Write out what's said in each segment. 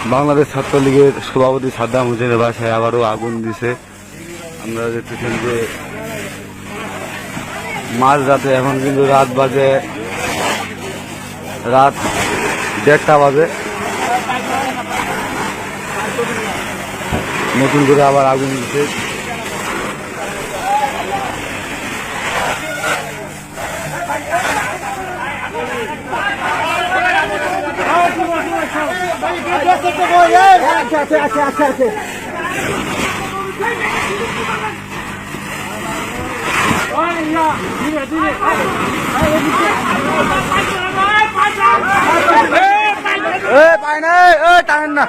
বাংলাদেশ ছাত্রলীগের সভাপতি সাদ্দাম হোসেনের বাসায় আবারও আগুন দিছে। আমরা দেখতেছেন যে মাঝ রাতে, এখন কিন্তু রাত 1:30 বাজে, নতুন করে আবার আগুন দিছে। পায় না, টানেন না।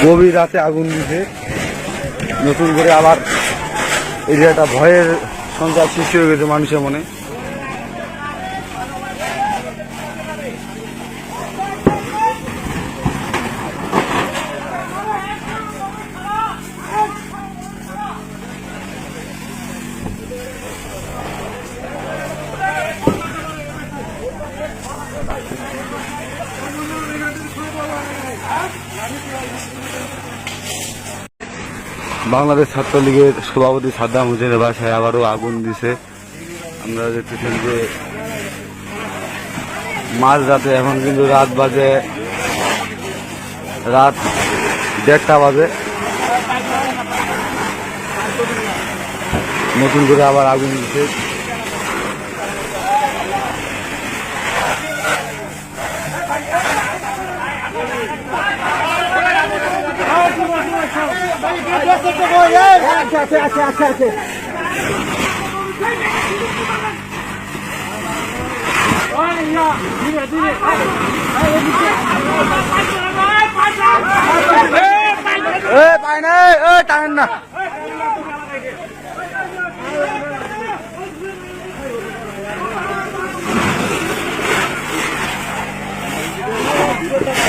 গভীর রাতে আগুন দিছে, নতুন করে আবার এই যে একটা ভয়ের সঞ্চার সৃষ্টি হয়ে গেছে মানুষের মনে। বাংলাদেশ ছাত্রলীগের সভাপতি সাদ্দাম হোসেনের বাসায় আবারও আগুন দিছে। আমরা দেখতেছেন যে মাঝ রাতে, এখন কিন্তু রাত 1:30 বাজে, নতুন করে আবার আগুন দিছে। পায় না, টানেন না।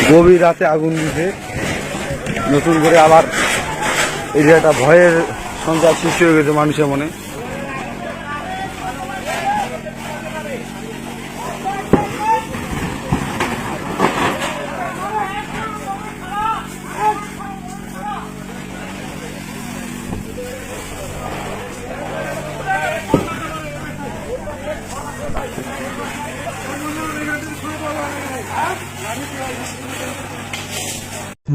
গভীর রাতে আগুন দিছে, নতুন করে আবার এই যে একটা ভয়ের সঞ্চার সৃষ্টি হয়ে গেছে মানুষের মনে।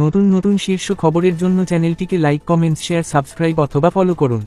নতুন নতুন শীর্ষ খবরের জন্য চ্যানেলটিকে লাইক, কমেন্টস, শেয়ার, সাবস্ক্রাইব অথবা ফলো করুন।